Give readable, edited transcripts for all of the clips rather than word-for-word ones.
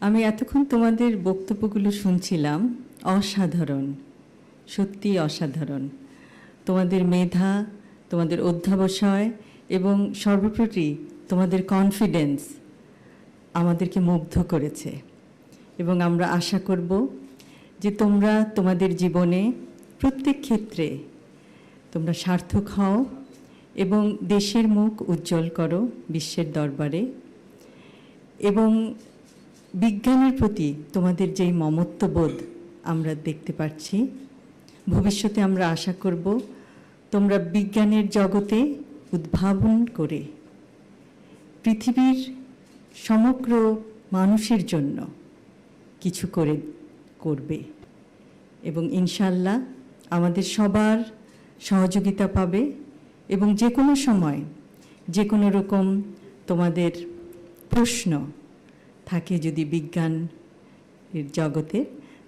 আমি এতক্ষণ তোমাদের বক্তব্যগুলো শুনছিলাম। অসাধারণ, সত্যিই অসাধারণ। তোমাদের মেধা, তোমাদের অধ্যবসায় এবং সর্বোপরি তোমাদের কনফিডেন্স আমাদেরকে মুগ্ধ করেছে। এবং আমরা আশা করব যে তোমরা তোমাদের জীবনে প্রত্যেক ক্ষেত্রে তোমরা সার্থক হও এবং দেশের মুখ উজ্জ্বল করো বিশ্বের দরবারে। এবং বিজ্ঞানের প্রতি তোমাদের যেই মমত্ববোধ আমরা দেখতে পাচ্ছি, ভবিষ্যতে আমরা আশা করব তোমরা বিজ্ঞানের জগতে উদ্ভাবন করে পৃথিবীর সমগ্র মানুষের জন্য কিছু করবে এবং ইনশাল্লাহ আমাদের সবার সহযোগিতা পাবে। এবং যে কোনো সময় যে কোনো রকম তোমাদের প্রশ্ন থাকে যদি বিজ্ঞানের জগতে,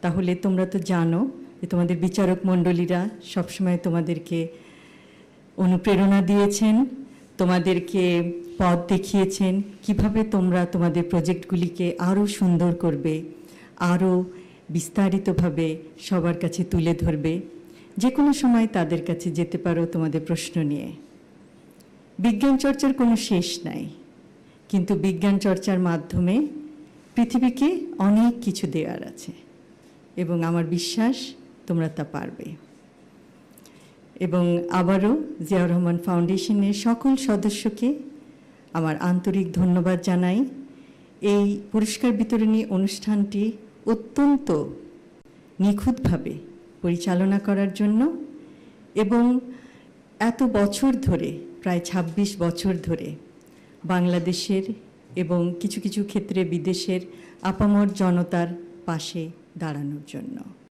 তাহলে তোমরা তো জানো যে তোমাদের বিচারক মণ্ডলীরা সবসময় তোমাদেরকে অনুপ্রেরণা দিয়েছেন, তোমাদেরকে পথ দেখিয়েছেন কিভাবে তোমরা তোমাদের প্রজেক্টগুলিকে আরও সুন্দর করবে, আরও বিস্তারিতভাবে সবার কাছে তুলে ধরবে। যে কোনো সময় তাদের কাছে যেতে পারো তোমাদের প্রশ্ন নিয়ে। বিজ্ঞান চর্চার কোনো শেষ নাই, কিন্তু বিজ্ঞান চর্চার মাধ্যমে পৃথিবীকে অনেক কিছু দেওয়ার আছে এবং আমার বিশ্বাস তোমরা তা পারবে। এবং আবারও জিয়াউর রহমান ফাউন্ডেশনের সকল সদস্যকে আমার আন্তরিক ধন্যবাদ জানাই এই পুরস্কার বিতরণী অনুষ্ঠানটি অত্যন্ত নিখুঁতভাবে পরিচালনা করার জন্য এবং এত বছর ধরে, প্রায় ২৬ বছর ধরে বাংলাদেশের এবং কিছু কিছু ক্ষেত্রে বিদেশের আপামর জনতার পাশে দাঁড়ানোর জন্য।